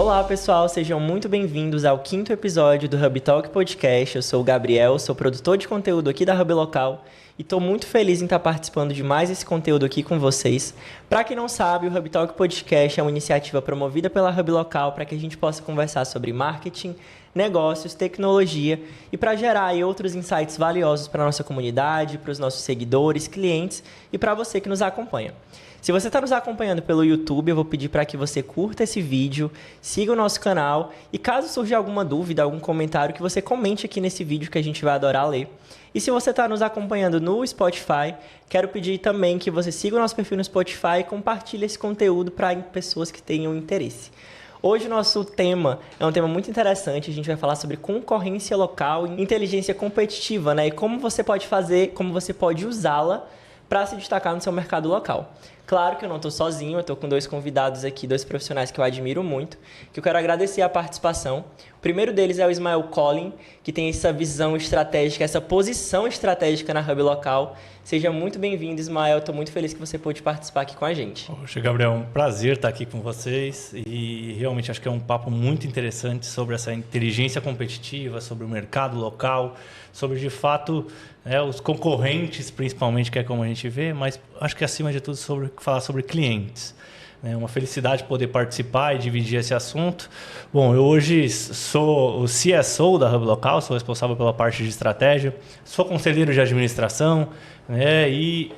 Olá pessoal, sejam muito bem-vindos ao 5º episódio do Hub Talk Podcast. Eu sou o Gabriel, sou produtor de conteúdo aqui da Hub Local e estou muito feliz em estar participando de mais esse conteúdo aqui com vocês. Para quem não sabe, o Hub Talk Podcast é uma iniciativa promovida pela Hub Local para que a gente possa conversar sobre marketing, negócios, tecnologia e para gerar aí outros insights valiosos para a nossa comunidade, para os nossos seguidores, clientes e para você que nos acompanha. Se você está nos acompanhando pelo YouTube, eu vou pedir para que você curta esse vídeo, siga o nosso canal e caso surja alguma dúvida, algum comentário, que você comente aqui nesse vídeo que a gente vai adorar ler. E se você está nos acompanhando no Spotify, quero pedir também que você siga o nosso perfil no Spotify e compartilhe esse conteúdo para pessoas que tenham interesse. Hoje o nosso tema é um tema muito interessante, a gente vai falar sobre concorrência local e inteligência competitiva, né? E como você pode fazer, como você pode usá-la para se destacar no seu mercado local. Claro que eu não estou sozinho, eu estou com dois convidados aqui, dois profissionais que eu admiro muito, que eu quero agradecer a participação. O primeiro deles é o Ismael Collin, que tem essa visão estratégica, essa posição estratégica na Hub Local. Seja muito bem-vindo, Ismael. Estou muito feliz que você pôde participar aqui com a gente. Poxa, Gabriel, é um prazer estar aqui com vocês e realmente acho que é um papo muito interessante sobre essa inteligência competitiva, sobre o mercado local, sobre, de fato, os concorrentes, principalmente, que é como a gente vê, mas acho que, acima de tudo, falar sobre clientes. É uma felicidade poder participar e dividir esse assunto. Bom, eu hoje sou o CSO da Hub Local, sou responsável pela parte de estratégia, sou conselheiro de administração, né, e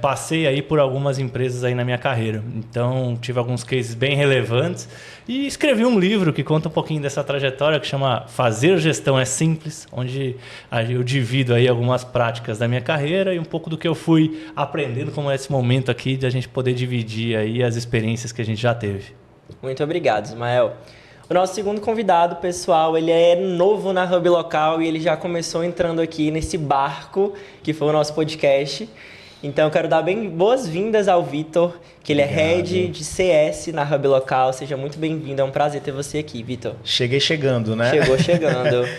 passei aí por algumas empresas aí na minha carreira. Então, tive alguns cases bem relevantes e escrevi um livro que conta um pouquinho dessa trajetória, que chama Fazer Gestão é Simples, onde eu divido aí algumas práticas da minha carreira e um pouco do que eu fui aprendendo, como é esse momento aqui de a gente poder dividir aí as experiências que a gente já teve. Muito obrigado, Ismael. O nosso segundo convidado, pessoal, ele é novo na Hub Local e ele já começou entrando aqui nesse barco que foi o nosso podcast. Então, eu quero dar boas-vindas ao Vitor, que ele é Head de CS na Hub Local. Seja muito bem-vindo, é um prazer ter você aqui, Vitor. Cheguei chegando, né? Chegou chegando.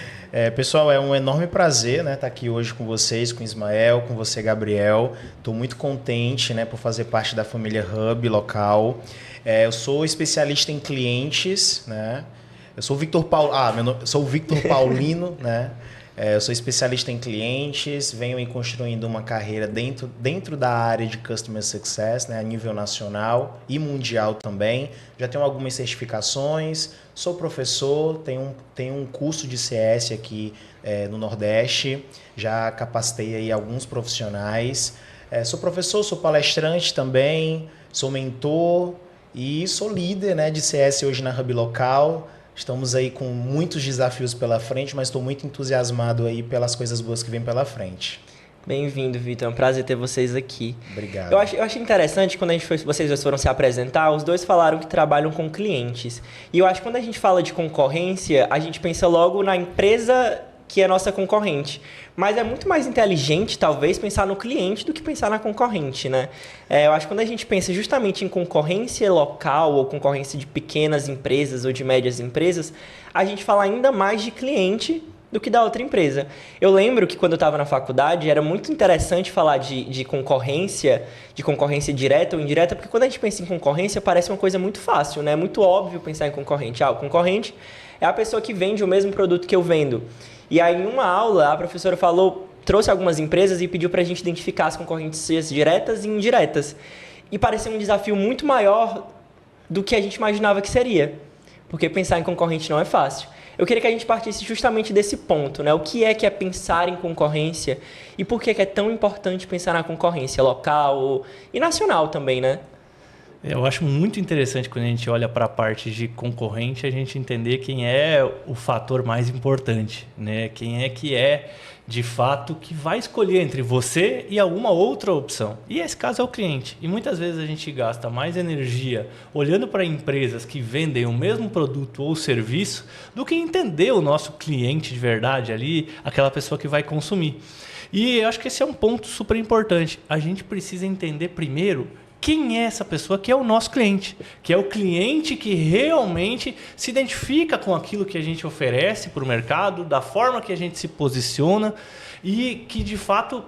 Pessoal, é um enorme prazer, né, estar aqui hoje com vocês, com o Ismael, com você, Gabriel. Estou muito contente, né, por fazer parte da família Hub Local. Eu sou especialista em clientes, né? Eu sou o Victor sou o Victor Paulino, né? Eu sou especialista em clientes, venho aí construindo uma carreira dentro da área de Customer Success, né, a nível nacional e mundial também. Já tenho algumas certificações, sou professor, tenho um curso de CS aqui no Nordeste, já capacitei aí alguns profissionais. Sou professor, sou palestrante também, sou mentor e sou líder, né, de CS hoje na Hub Local. Estamos aí com muitos desafios pela frente, mas estou muito entusiasmado aí pelas coisas boas que vêm pela frente. Bem-vindo, Vitor. É um prazer ter vocês aqui. Obrigado. Eu achei interessante quando vocês dois foram se apresentar, os dois falaram que trabalham com clientes. E eu acho que quando a gente fala de concorrência, a gente pensa logo na empresa que é nossa concorrente. Mas é muito mais inteligente, talvez, pensar no cliente do que pensar na concorrente, né? Eu acho que quando a gente pensa justamente em concorrência local ou concorrência de pequenas empresas ou de médias empresas, a gente fala ainda mais de cliente do que da outra empresa. Eu lembro que quando eu estava na faculdade, era muito interessante falar de concorrência direta ou indireta, porque quando a gente pensa em concorrência, parece uma coisa muito fácil, né? É muito óbvio pensar em concorrente. O concorrente é a pessoa que vende o mesmo produto que eu vendo. E aí, em uma aula, a professora trouxe algumas empresas e pediu para a gente identificar as concorrências diretas e indiretas. E parecia um desafio muito maior do que a gente imaginava que seria. Porque pensar em concorrente não é fácil. Eu queria que a gente partisse justamente desse ponto, né? O que é pensar em concorrência e por que é tão importante pensar na concorrência local e nacional também, né? Eu acho muito interessante quando a gente olha para a parte de concorrente, a gente entender quem é o fator mais importante, né? Quem é que de fato, que vai escolher entre você e alguma outra opção. E esse caso é o cliente. E muitas vezes a gente gasta mais energia olhando para empresas que vendem o mesmo produto ou serviço do que entender o nosso cliente de verdade ali, aquela pessoa que vai consumir. E eu acho que esse é um ponto super importante. A gente precisa entender primeiro quem é essa pessoa que é o nosso cliente, que é o cliente que realmente se identifica com aquilo que a gente oferece para o mercado, da forma que a gente se posiciona. E que, de fato,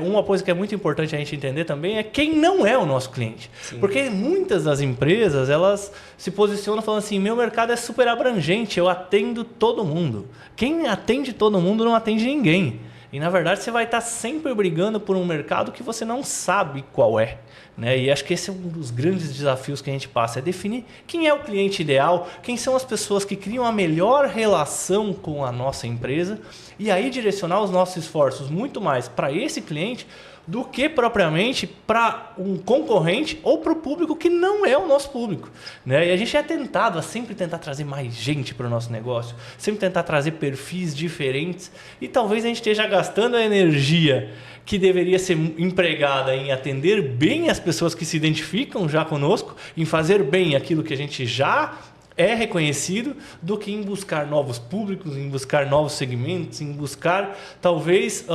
uma coisa que é muito importante a gente entender também é quem não é o nosso cliente. Sim. Porque muitas das empresas, elas se posicionam falando assim, meu mercado é super abrangente, eu atendo todo mundo. Quem atende todo mundo não atende ninguém. E, na verdade, você vai estar sempre brigando por um mercado que você não sabe qual é. Né? E acho que esse é um dos grandes desafios que a gente passa, é definir quem é o cliente ideal, quem são as pessoas que criam a melhor relação com a nossa empresa e aí direcionar os nossos esforços muito mais para esse cliente do que propriamente para um concorrente ou para o público que não é o nosso público. Né? E a gente é tentado a sempre tentar trazer mais gente para o nosso negócio, sempre tentar trazer perfis diferentes e talvez a gente esteja gastando a energia que deveria ser empregada em atender bem as pessoas que se identificam já conosco, em fazer bem aquilo que a gente já é reconhecido, do que em buscar novos públicos, em buscar novos segmentos, em buscar talvez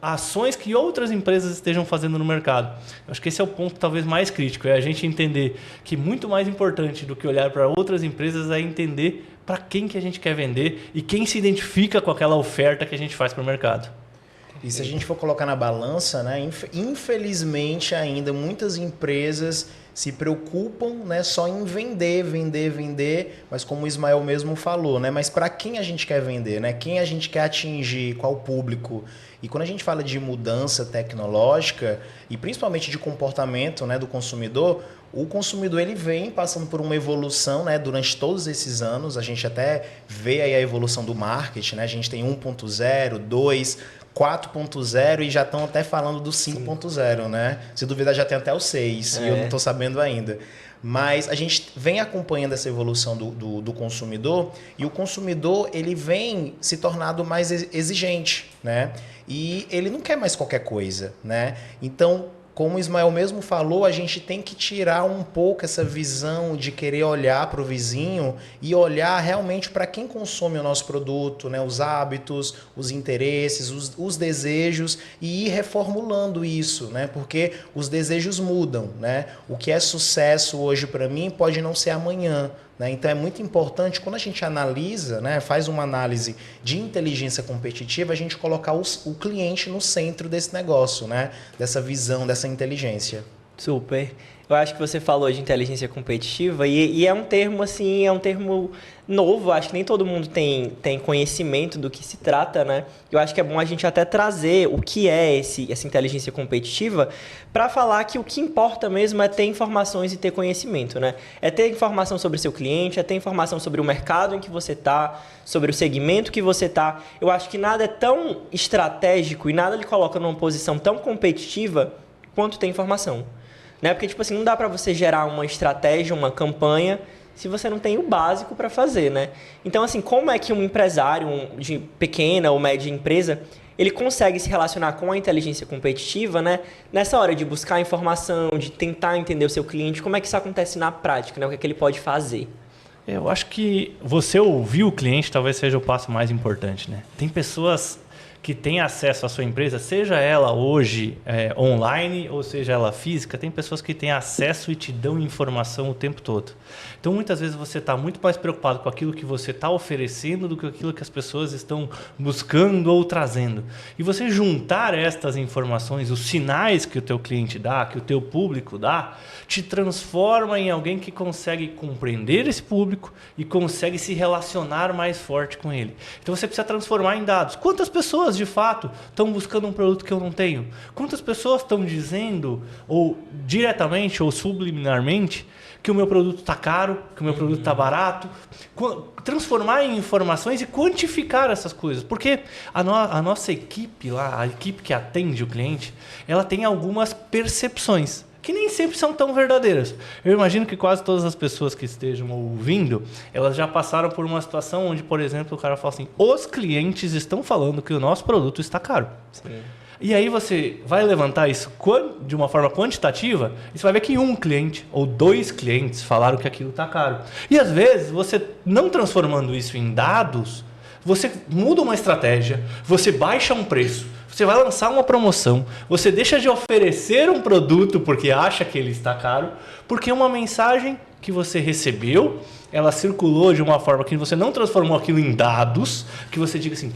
ações que outras empresas estejam fazendo no mercado. Eu acho que esse é o ponto talvez mais crítico, é a gente entender que muito mais importante do que olhar para outras empresas é entender para quem que a gente quer vender e quem se identifica com aquela oferta que a gente faz para o mercado. E se a gente for colocar na balança, né, infelizmente ainda muitas empresas se preocupam, né, só em vender, mas como o Ismael mesmo falou, né, mas para quem a gente quer vender, né, quem a gente quer atingir, qual público? E quando a gente fala de mudança tecnológica e principalmente de comportamento, né, do consumidor, o consumidor ele vem passando por uma evolução, né, durante todos esses anos. A gente até vê aí a evolução do marketing, né? A gente tem 1.0, 2, 4.0 e já estão até falando do 5.0, né? Se duvidar já tem até o 6 e eu não estou sabendo ainda. Mas a gente vem acompanhando essa evolução do consumidor e o consumidor ele vem se tornando mais exigente, né? E ele não quer mais qualquer coisa, né? Então, como o Ismael mesmo falou, a gente tem que tirar um pouco essa visão de querer olhar para o vizinho e olhar realmente para quem consome o nosso produto, né? Os hábitos, os interesses, os desejos e ir reformulando isso, né? Porque os desejos mudam, né? O que é sucesso hoje para mim pode não ser amanhã. Então é muito importante, quando a gente analisa, né, faz uma análise de inteligência competitiva, a gente colocar o cliente no centro desse negócio, né, dessa visão, dessa inteligência. Super. Eu acho que você falou de inteligência competitiva e é um termo assim, é um termo novo, acho que nem todo mundo tem conhecimento do que se trata, né? Eu acho que é bom a gente até trazer o que é essa inteligência competitiva para falar que o que importa mesmo é ter informações e ter conhecimento, né? É ter informação sobre o seu cliente, é ter informação sobre o mercado em que você está, sobre o segmento que você está. Eu acho que nada é tão estratégico e nada lhe coloca numa posição tão competitiva quanto ter informação. Né? Porque, tipo assim, não dá para você gerar uma estratégia, uma campanha, se você não tem o básico para fazer, né? Então, assim, como é que um empresário de pequena ou média empresa, ele consegue se relacionar com a inteligência competitiva, né? Nessa hora de buscar informação, de tentar entender o seu cliente, como é que isso acontece na prática, né? O que é que ele pode fazer? Eu acho que você ouvir o cliente talvez seja o passo mais importante, né? Tem pessoas que têm acesso à sua empresa, seja ela hoje online ou seja ela física, tem pessoas que têm acesso e te dão informação o tempo todo. Então, muitas vezes você está muito mais preocupado com aquilo que você está oferecendo do que aquilo que as pessoas estão buscando ou trazendo. E você juntar estas informações, os sinais que o teu cliente dá, que o teu público dá, te transforma em alguém que consegue compreender esse público e consegue se relacionar mais forte com ele. Então, você precisa transformar em dados. Quantas pessoas de fato estão buscando um produto que eu não tenho? Quantas pessoas estão dizendo, ou diretamente ou subliminarmente, que o meu produto está caro, que o meu produto está barato? Transformar em informações e quantificar essas coisas. Porque a nossa equipe lá, a equipe que atende o cliente, ela tem algumas percepções que nem sempre são tão verdadeiras. Eu imagino que quase todas as pessoas que estejam ouvindo, elas já passaram por uma situação onde, por exemplo, o cara fala assim, os clientes estão falando que o nosso produto está caro. Sim. E aí você vai levantar isso de uma forma quantitativa e você vai ver que um cliente ou dois clientes falaram que aquilo está caro. E às vezes, você não transformando isso em dados, você muda uma estratégia, você baixa um preço, você vai lançar uma promoção, você deixa de oferecer um produto porque acha que ele está caro, porque uma mensagem que você recebeu ela circulou de uma forma que você não transformou aquilo em dados, que você diga assim,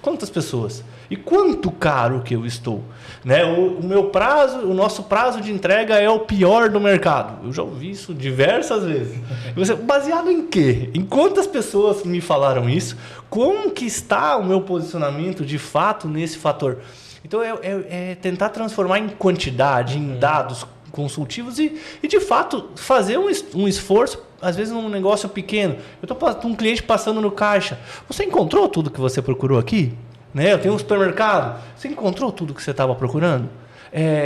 quantas pessoas? E quanto caro que eu estou? Né? O nosso prazo de entrega é o pior do mercado. Eu já ouvi isso diversas vezes. Você, baseado em quê? Em quantas pessoas me falaram isso? Como que está o meu posicionamento de fato nesse fator? Então é tentar transformar em quantidade, em dados consultivos e de fato fazer um esforço, às vezes num negócio pequeno. Eu estou com um cliente passando no caixa. Você encontrou tudo que você procurou aqui? Né? Eu tenho um supermercado. Você encontrou tudo que você estava procurando?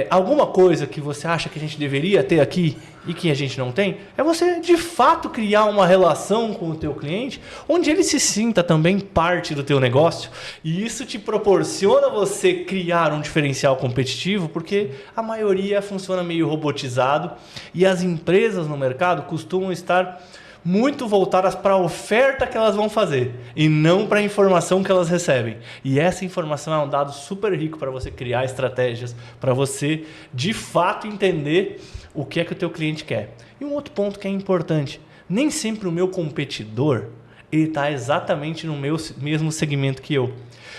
Alguma coisa que você acha que a gente deveria ter aqui e que a gente não tem? É você, de fato, criar uma relação com o teu cliente onde ele se sinta também parte do teu negócio. E isso te proporciona você criar um diferencial competitivo, porque a maioria funciona meio robotizado e as empresas no mercado costumam estar muito voltadas para a oferta que elas vão fazer e não para a informação que elas recebem. E essa informação é um dado super rico para você criar estratégias, para você, de fato, entender o que é que o teu cliente quer. E um outro ponto que é importante, nem sempre o meu competidor está exatamente no mesmo segmento que eu.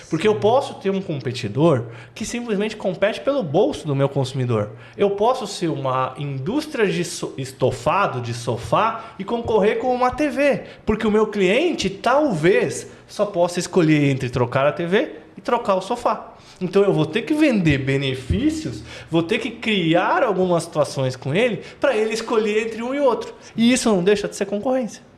Porque eu posso ter um competidor que simplesmente compete pelo bolso do meu consumidor. Eu posso ser uma indústria de estofado, de sofá, e concorrer com uma TV. Porque o meu cliente talvez só possa escolher entre trocar a TV e trocar o sofá. Então eu vou ter que vender benefícios, vou ter que criar algumas situações com ele para ele escolher entre um e outro. E isso não deixa de ser concorrência.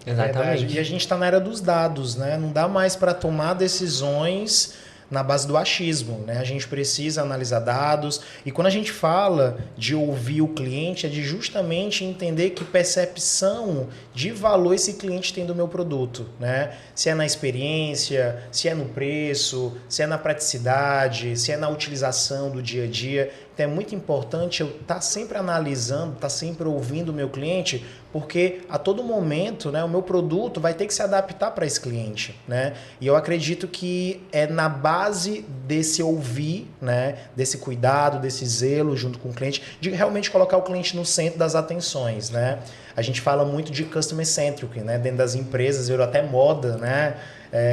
Exatamente. Verdade. E a gente está na era dos dados, né? Não dá mais para tomar decisões na base do achismo, né? A gente precisa analisar dados e quando a gente fala de ouvir o cliente é de justamente entender que percepção de valor esse cliente tem do meu produto, né? Se é na experiência, se é no preço, se é na praticidade, se é na utilização do dia a dia. Então é muito importante eu estar sempre analisando, estar sempre ouvindo o meu cliente, porque a todo momento, né, o meu produto vai ter que se adaptar para esse cliente, né? E eu acredito que é na base desse ouvir, né, desse cuidado, desse zelo junto com o cliente, de realmente colocar o cliente no centro das atenções, né? A gente fala muito de customer centric, né? Dentro das empresas, virou até moda, né?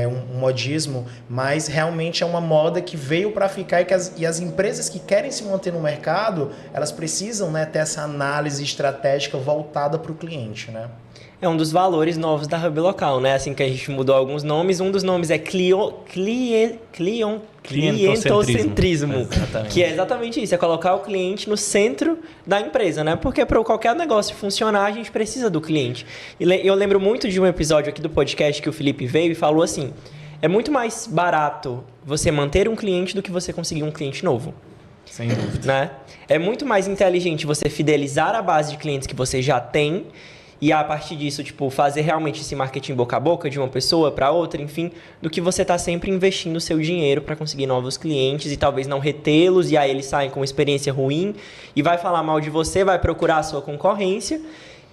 Um modismo, mas realmente é uma moda que veio para ficar e as empresas que querem se manter no mercado, elas precisam, né, ter essa análise estratégica voltada para o cliente, né? É um dos valores novos da Hub Local, né? Assim que a gente mudou alguns nomes, um dos nomes é clientocentrismo, que é exatamente isso, é colocar o cliente no centro da empresa, né? Porque para qualquer negócio funcionar, a gente precisa do cliente. E eu lembro muito de um episódio aqui do podcast que o Felipe veio e falou assim, é muito mais barato você manter um cliente do que você conseguir um cliente novo. Sem dúvida. Né? É muito mais inteligente você fidelizar a base de clientes que você já tem e a partir disso, tipo, fazer realmente esse marketing boca a boca de uma pessoa para outra, enfim, do que você tá sempre investindo o seu dinheiro para conseguir novos clientes e talvez não retê-los e aí eles saem com uma experiência ruim e vai falar mal de você, vai procurar a sua concorrência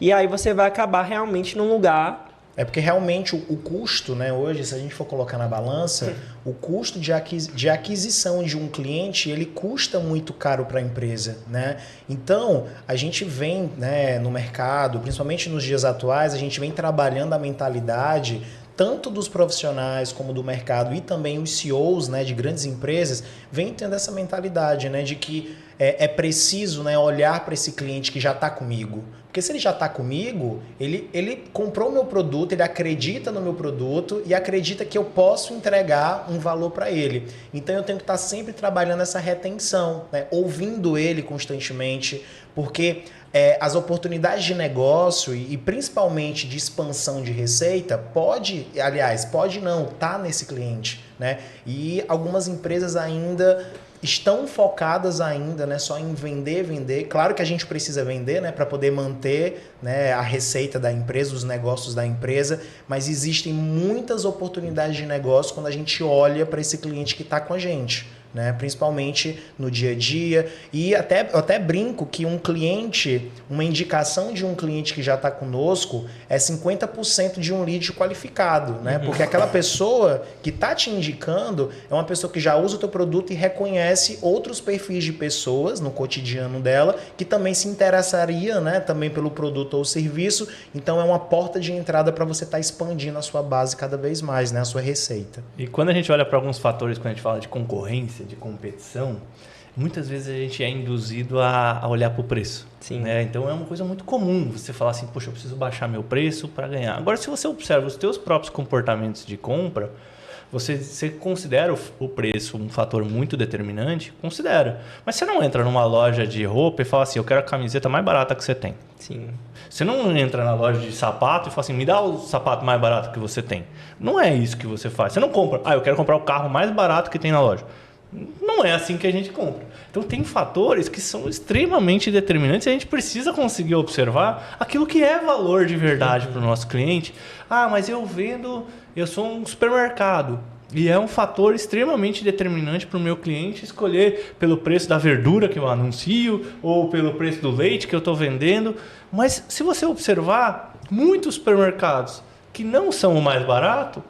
e aí você vai acabar realmente num lugar... É porque realmente o custo, né, hoje, se a gente for colocar na balança, o custo de aquisição de um cliente, ele custa muito caro para a empresa, né? Então, a gente vem, né, no mercado, principalmente nos dias atuais, a gente vem trabalhando a mentalidade tanto dos profissionais como do mercado e também os CEOs, né, de grandes empresas, vem tendo essa mentalidade, né, de que é preciso, né, olhar para esse cliente que já está comigo. Porque se ele já está comigo, ele comprou o meu produto, ele acredita no meu produto e acredita que eu posso entregar um valor para ele. Então eu tenho que estar sempre trabalhando essa retenção, né, ouvindo ele constantemente, porque as oportunidades de negócio e principalmente de expansão de receita pode não estar nesse cliente, né? E algumas empresas ainda estão focadas ainda, né, só em vender. Claro que a gente precisa vender, né, para poder manter, né, a receita da empresa, os negócios da empresa, mas existem muitas oportunidades de negócio quando a gente olha para esse cliente que está com a gente, né? Principalmente no dia a dia. E eu até brinco que um cliente, uma indicação de um cliente que já está conosco é 50% de um lead qualificado, né? Porque aquela pessoa que está te indicando é uma pessoa que já usa o teu produto e reconhece outros perfis de pessoas no cotidiano dela que também se interessaria, né, também pelo produto ou serviço. Então é uma porta de entrada para você estar expandindo a sua base cada vez mais, né, a sua receita. E quando a gente olha para alguns fatores, quando a gente fala de concorrência, de competição, muitas vezes a gente é induzido a olhar para o preço. Sim. Né? Então é uma coisa muito comum você falar assim, poxa, eu preciso baixar meu preço para ganhar. Agora, se você observa os teus próprios comportamentos de compra, você considera o preço um fator muito determinante? Considera. Mas você não entra numa loja de roupa e fala assim, eu quero a camiseta mais barata que você tem. Sim. Você não entra na loja de sapato e fala assim, me dá o sapato mais barato que você tem. Não é isso que você faz. Você não compra, eu quero comprar o carro mais barato que tem na loja. Não é assim que a gente compra. Então tem fatores que são extremamente determinantes e a gente precisa conseguir observar aquilo que é valor de verdade para o nosso cliente. Mas eu sou um supermercado. E é um fator extremamente determinante para o meu cliente escolher pelo preço da verdura que eu anuncio ou pelo preço do leite que eu estou vendendo. Mas se você observar, muitos supermercados que não são o mais barato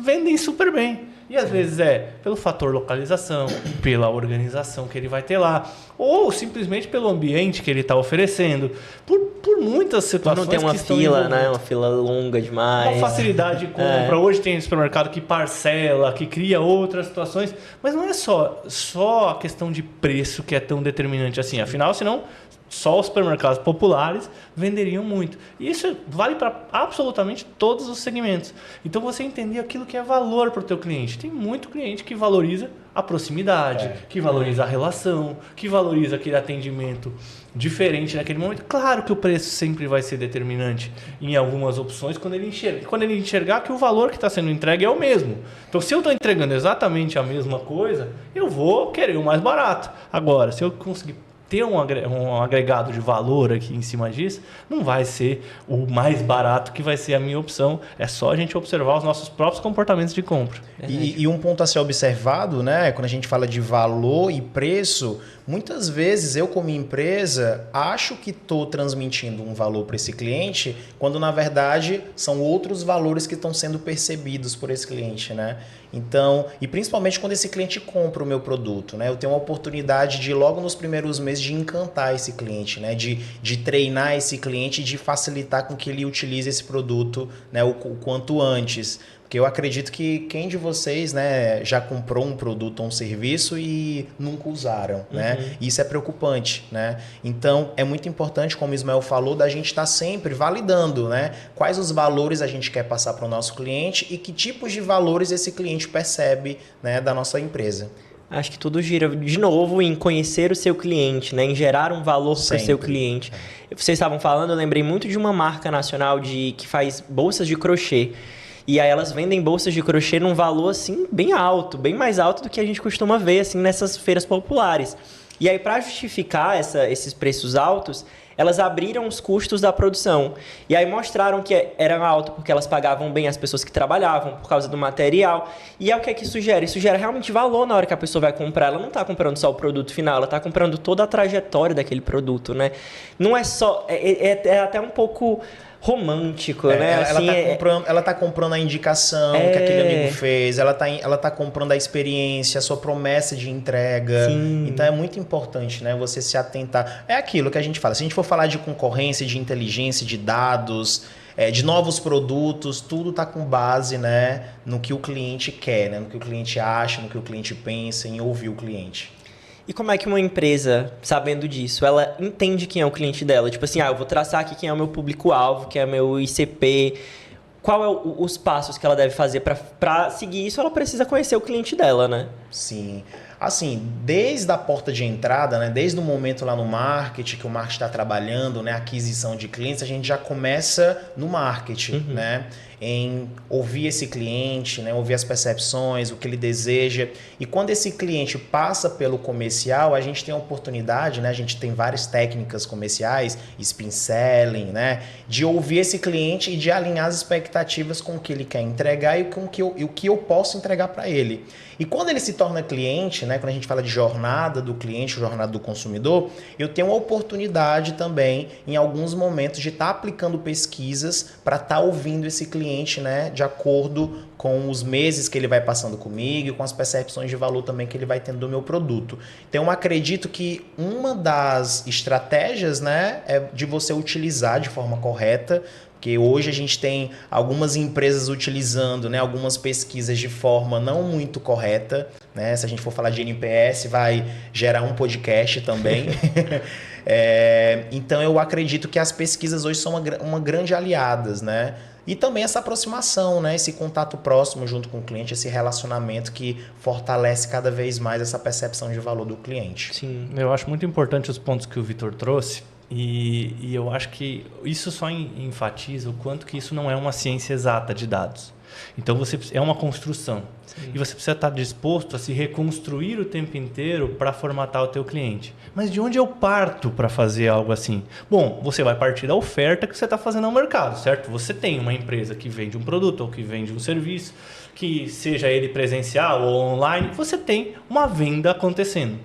vendem super bem. E às vezes é pelo fator localização, pela organização que ele vai ter lá, ou simplesmente pelo ambiente que ele está oferecendo, por muitas situações. Não tem uma fila, né? Uma fila longa demais. Uma facilidade de compra. Hoje tem supermercado que parcela, que cria outras situações. Mas não é só a questão de preço que é tão determinante assim. Afinal, senão só os supermercados populares venderiam muito. E isso vale para absolutamente todos os segmentos. Então você entender aquilo que é valor para o teu cliente. Tem muito cliente que valoriza a proximidade, que valoriza a relação, que valoriza aquele atendimento diferente naquele momento. Claro que o preço sempre vai ser determinante em algumas opções quando ele enxergar que o valor que está sendo entregue é o mesmo. Então, se eu estou entregando exatamente a mesma coisa, eu vou querer o mais barato. Agora, se eu conseguir ter um agregado de valor aqui em cima disso, não vai ser o mais barato que vai ser a minha opção. É só a gente observar os nossos próprios comportamentos de compra. E um ponto a ser observado, né, quando a gente fala de valor e preço, muitas vezes eu como empresa acho que estou transmitindo um valor para esse cliente, quando na verdade são outros valores que estão sendo percebidos por esse cliente, né? Então, e principalmente quando esse cliente compra o meu produto, né? Eu tenho uma oportunidade de logo nos primeiros meses de encantar esse cliente, né? De treinar esse cliente, de facilitar com que ele utilize esse produto, né, o quanto antes. Porque eu acredito que quem de vocês, né, já comprou um produto ou um serviço e nunca usaram, né? Isso é preocupante, né? Então, é muito importante, como o Ismael falou, da gente estar sempre validando, né? Quais os valores a gente quer passar para o nosso cliente e que tipos de valores esse cliente percebe, né, da nossa empresa. Acho que tudo gira, de novo, em conhecer o seu cliente, né? Em gerar um valor para o seu cliente. Vocês estavam falando, eu lembrei muito de uma marca nacional que faz bolsas de crochê. E aí elas vendem bolsas de crochê num valor assim bem alto, bem mais alto do que a gente costuma ver assim nessas feiras populares. E aí para justificar esses preços altos, elas abriram os custos da produção. E aí mostraram que era alto porque elas pagavam bem as pessoas que trabalhavam por causa do material. E é o que é que isso gera? Isso gera realmente valor na hora que a pessoa vai comprar. Ela não está comprando só o produto final, ela está comprando toda a trajetória daquele produto, né? Não é só... É até um pouco romântico, né? Ela tá comprando a indicação que aquele amigo fez, ela tá comprando a experiência, a sua promessa de entrega. Sim. Então é muito importante, né, você se atentar. É aquilo que a gente fala. Se a gente for falar de concorrência, de inteligência, de dados, de novos produtos, tudo tá com base, né, no que o cliente quer, né, no que o cliente acha, no que o cliente pensa, em ouvir o cliente. E como é que uma empresa, sabendo disso, ela entende quem é o cliente dela? Tipo assim, eu vou traçar aqui quem é o meu público-alvo, quem é o meu ICP. Qual é os passos que ela deve fazer para seguir isso? Ela precisa conhecer o cliente dela, né? Sim. Assim, desde a porta de entrada, né, desde o momento lá no marketing, que o marketing está trabalhando, né, aquisição de clientes, a gente já começa no marketing, né? em ouvir esse cliente, né? Ouvir as percepções, o que ele deseja. E quando esse cliente passa pelo comercial, a gente tem a oportunidade, né? A gente tem várias técnicas comerciais, spin selling, né? De ouvir esse cliente e de alinhar as expectativas com o que ele quer entregar e com o que eu posso entregar para ele. E quando ele se torna cliente, né, quando a gente fala de jornada do cliente, jornada do consumidor, eu tenho a oportunidade também, em alguns momentos, de estar aplicando pesquisas para estar ouvindo esse cliente, né, de acordo com os meses que ele vai passando comigo e com as percepções de valor também que ele vai tendo do meu produto. Então, eu acredito que uma das estratégias, né, é de você utilizar de forma correta, porque hoje a gente tem algumas empresas utilizando, né, algumas pesquisas de forma não muito correta, né? Se a gente for falar de NPS, vai gerar um podcast também. Então eu acredito que as pesquisas hoje são uma grande aliadas, né? E também essa aproximação, né? Esse contato próximo junto com o cliente, esse relacionamento que fortalece cada vez mais essa percepção de valor do cliente. Sim, eu acho muito importante os pontos que o Vitor trouxe. E eu acho que isso só enfatiza o quanto que isso não é uma ciência exata de dados. Então, é uma construção. Sim. E você precisa estar disposto a se reconstruir o tempo inteiro para formatar o teu cliente. Mas de onde eu parto para fazer algo assim? Bom, você vai partir da oferta que você está fazendo ao mercado, certo? Você tem uma empresa que vende um produto ou que vende um serviço, que seja ele presencial ou online, você tem uma venda acontecendo.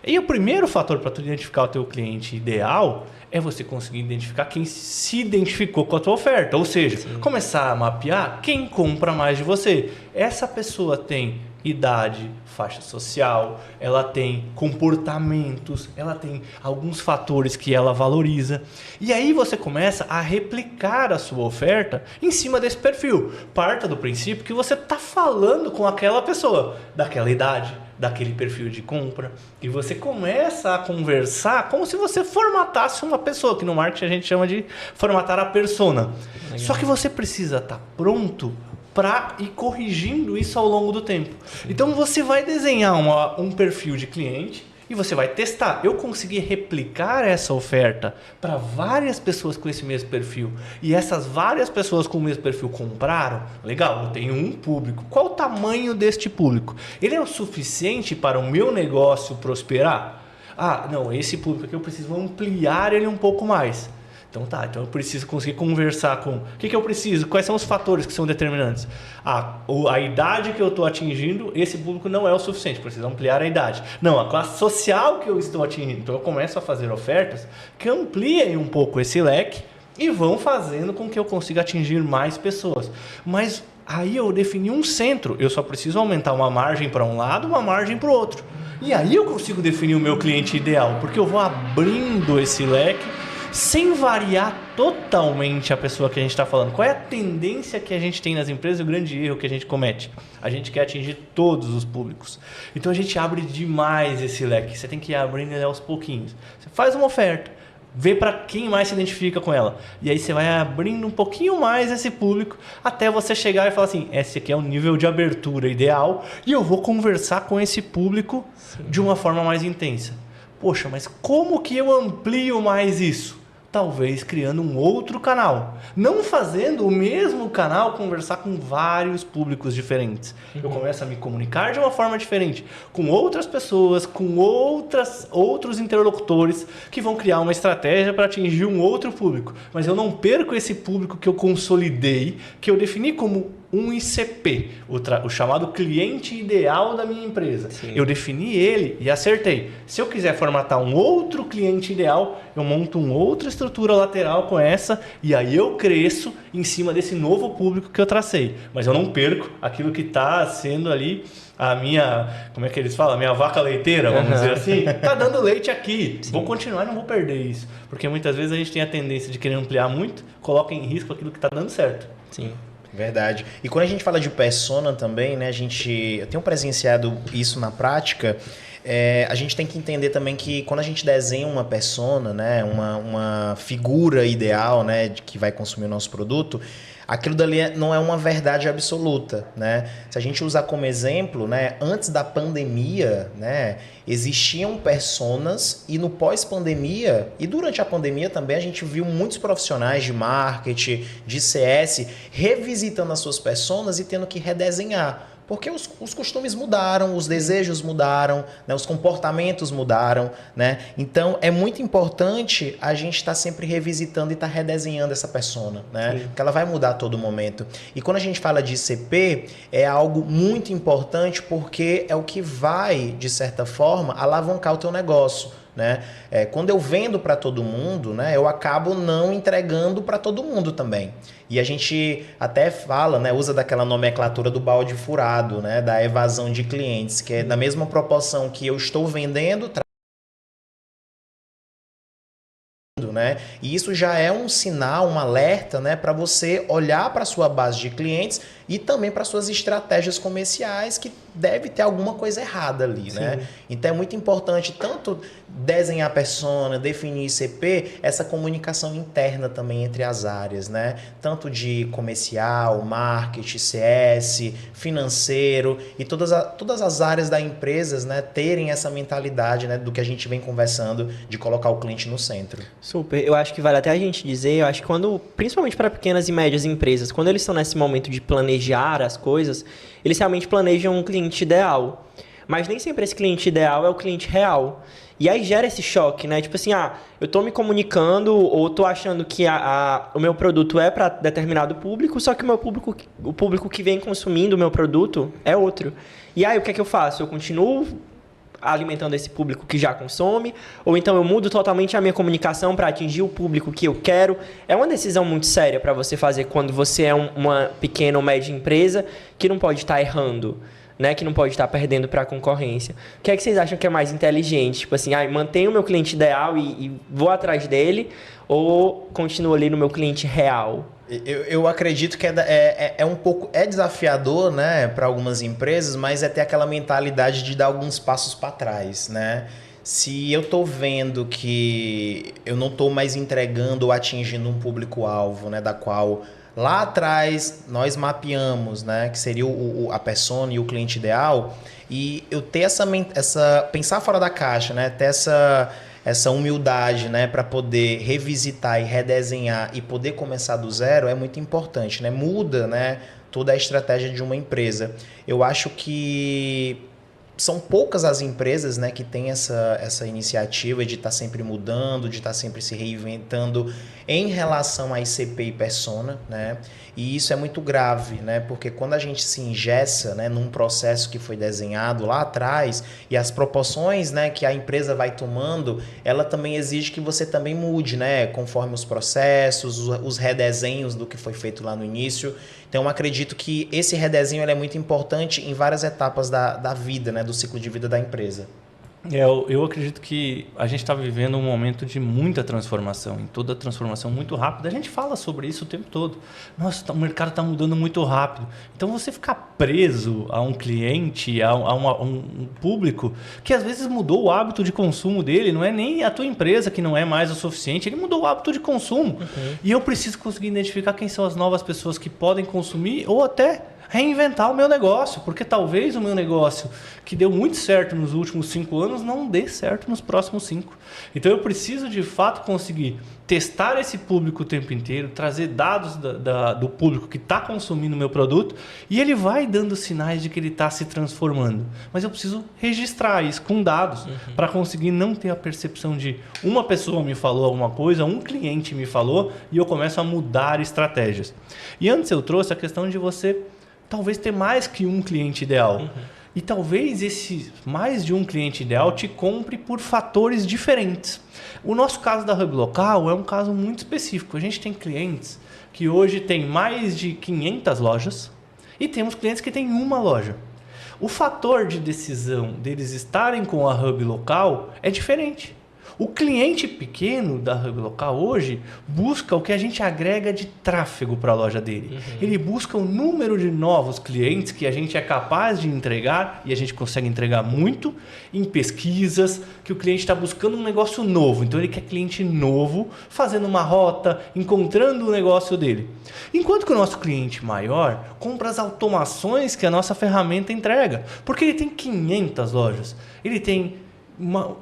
E o primeiro fator para tu identificar o teu cliente ideal é você conseguir identificar quem se identificou com a tua oferta. Ou seja, começar a mapear quem compra mais de você. Essa pessoa tem idade, faixa social, ela tem comportamentos, ela tem alguns fatores que ela valoriza. E aí você começa a replicar a sua oferta em cima desse perfil. Parta do princípio que você está falando com aquela pessoa, daquela idade, daquele perfil de compra, e você começa a conversar como se você formatasse uma pessoa, que no marketing a gente chama de formatar a persona. Legal. Só que você precisa estar pronto para ir corrigindo isso ao longo do tempo. Sim. Então você vai desenhar um perfil de cliente e você vai testar. Eu consegui replicar essa oferta para várias pessoas com esse mesmo perfil. E essas várias pessoas com o mesmo perfil compraram. Legal, eu tenho um público. Qual o tamanho deste público? Ele é o suficiente para o meu negócio prosperar? Ah, não, esse público aqui eu preciso ampliar ele um pouco mais. Então eu preciso conseguir conversar com... O que eu preciso? Quais são os fatores que são determinantes? A idade que eu estou atingindo, esse público não é o suficiente, preciso ampliar a idade. Não, a classe social que eu estou atingindo. Então eu começo a fazer ofertas que ampliem um pouco esse leque e vão fazendo com que eu consiga atingir mais pessoas. Mas aí eu defini um centro, eu só preciso aumentar uma margem para um lado, uma margem para o outro. E aí eu consigo definir o meu cliente ideal, porque eu vou abrindo esse leque sem variar totalmente a pessoa que a gente está falando. Qual é a tendência que a gente tem nas empresas e o grande erro que a gente comete? A gente quer atingir todos os públicos. Então a gente abre demais esse leque. Você tem que ir abrindo ele aos pouquinhos. Você faz uma oferta, vê para quem mais se identifica com ela. E aí você vai abrindo um pouquinho mais esse público até você chegar e falar assim, esse aqui é o nível de abertura ideal e eu vou conversar com esse público de uma forma mais intensa. Poxa, mas como que eu amplio mais isso? Talvez criando um outro canal. Não fazendo o mesmo canal conversar com vários públicos diferentes. Eu começo a me comunicar de uma forma diferente, com outras pessoas, com outros interlocutores que vão criar uma estratégia para atingir um outro público. Mas eu não perco esse público que eu consolidei, que eu defini como um ICP, o chamado cliente ideal da minha empresa. Sim. Eu defini ele e acertei. Se eu quiser formatar um outro cliente ideal, eu monto uma outra estrutura lateral com essa e aí eu cresço em cima desse novo público que eu tracei. Mas eu não perco aquilo que está sendo ali a minha, como é que eles falam? A minha vaca leiteira, vamos dizer assim. Tá dando leite aqui. Sim. Vou continuar e não vou perder isso. Porque muitas vezes a gente tem a tendência de querer ampliar muito, coloca em risco aquilo que está dando certo. Sim. Verdade. E quando a gente fala de persona também, né, eu tenho presenciado isso na prática, a gente tem que entender também que quando a gente desenha uma persona, né, uma figura ideal, né, de que vai consumir o nosso produto, aquilo dali não é uma verdade absoluta, né? Se a gente usar como exemplo, né, antes da pandemia, né, existiam personas e no pós-pandemia e durante a pandemia também a gente viu muitos profissionais de marketing, de CS, revisitando as suas personas e tendo que redesenhar. Porque os costumes mudaram, os desejos mudaram, né? Os comportamentos mudaram, né? Então, é muito importante a gente estar sempre revisitando e estar redesenhando essa persona, né? Porque ela vai mudar a todo momento. E quando a gente fala de ICP, é algo muito importante porque é o que vai, de certa forma, alavancar o teu negócio. Né? Quando eu vendo para todo mundo, né, eu acabo não entregando para todo mundo também. E a gente até fala, né, usa daquela nomenclatura do balde furado, né, da evasão de clientes, que é na mesma proporção que eu estou vendendo, né? E isso já é um sinal, um alerta, né, para você olhar para a sua base de clientes e também para suas estratégias comerciais que deve ter alguma coisa errada ali, né? Então é muito importante tanto desenhar a persona, definir ICP, essa comunicação interna também entre as áreas, né? Tanto de comercial, marketing, CS, financeiro e todas as áreas da empresa, né, terem essa mentalidade, né, do que a gente vem conversando de colocar o cliente no centro. Super. Eu acho que vale até a gente dizer, eu acho que quando, principalmente para pequenas e médias empresas, quando eles estão nesse momento de planejar as coisas, eles realmente planejam um cliente ideal. Mas nem sempre esse cliente ideal é o cliente real. E aí gera esse choque, né? Tipo assim, eu tô me comunicando ou tô achando que o meu produto é para determinado público, só que o público que vem consumindo o meu produto é outro. E aí o que é que eu faço? Eu continuo alimentando esse público que já consome, ou então eu mudo totalmente a minha comunicação para atingir o público que eu quero. É uma decisão muito séria para você fazer quando você é uma pequena ou média empresa que não pode estar errando, né? Que não pode estar perdendo para a concorrência. O que é que vocês acham que é mais inteligente? Tipo assim, mantenho o meu cliente ideal e vou atrás dele, ou continuo ali no meu cliente real? Eu acredito que é um pouco desafiador, né, para algumas empresas, mas é ter aquela mentalidade de dar alguns passos para trás, né? Se eu estou vendo que eu não estou mais entregando ou atingindo um público-alvo, né, da qual lá atrás nós mapeamos, né, que seria a persona e o cliente ideal, e eu ter essa pensar fora da caixa, né, ter essa humildade, né, para poder revisitar e redesenhar e poder começar do zero é muito importante, né? Muda, né, toda a estratégia de uma empresa. Eu acho que são poucas as empresas, né, que têm essa iniciativa de estar sempre mudando, de estar sempre se reinventando em relação a ICP e persona, né? E isso é muito grave, né? Porque quando a gente se engessa, né, num processo que foi desenhado lá atrás e as proporções, né, que a empresa vai tomando, ela também exige que você também mude, né, conforme os processos, os redesenhos do que foi feito lá no início. Então, eu acredito que esse redesenho ele é muito importante em várias etapas da vida, né, do ciclo de vida da empresa. Eu acredito que a gente está vivendo um momento de muita transformação, em toda transformação muito rápida. A gente fala sobre isso o tempo todo. Nossa, o mercado está mudando muito rápido. Então, você ficar preso a um cliente, a um público que às vezes mudou o hábito de consumo dele, não é nem a tua empresa que não é mais o suficiente, ele mudou o hábito de consumo. E eu preciso conseguir identificar quem são as novas pessoas que podem consumir ou até reinventar o meu negócio, porque talvez o meu negócio que deu muito certo nos últimos 5 anos não dê certo nos próximos 5. Então eu preciso de fato conseguir testar esse público o tempo inteiro, trazer dados do público que está consumindo o meu produto e ele vai dando sinais de que ele está se transformando. Mas eu preciso registrar isso com dados para conseguir não ter a percepção de uma pessoa me falou alguma coisa, um cliente me falou e eu começo a mudar estratégias. E antes eu trouxe a questão de você talvez ter mais que um cliente ideal. E talvez esse mais de um cliente ideal te compre por fatores diferentes. O nosso caso da Hub Local é um caso muito específico. A gente tem clientes que hoje tem mais de 500 lojas e temos clientes que têm uma loja. O fator de decisão deles estarem com a Hub Local é diferente. O cliente pequeno da Hub Local hoje busca o que a gente agrega de tráfego para a loja dele. Ele busca o número de novos clientes que a gente é capaz de entregar, e a gente consegue entregar muito em pesquisas, que o cliente está buscando um negócio novo. Então ele quer cliente novo, fazendo uma rota, encontrando o negócio dele. Enquanto que o nosso cliente maior compra as automações que a nossa ferramenta entrega. Porque ele tem 500 lojas. Ele tem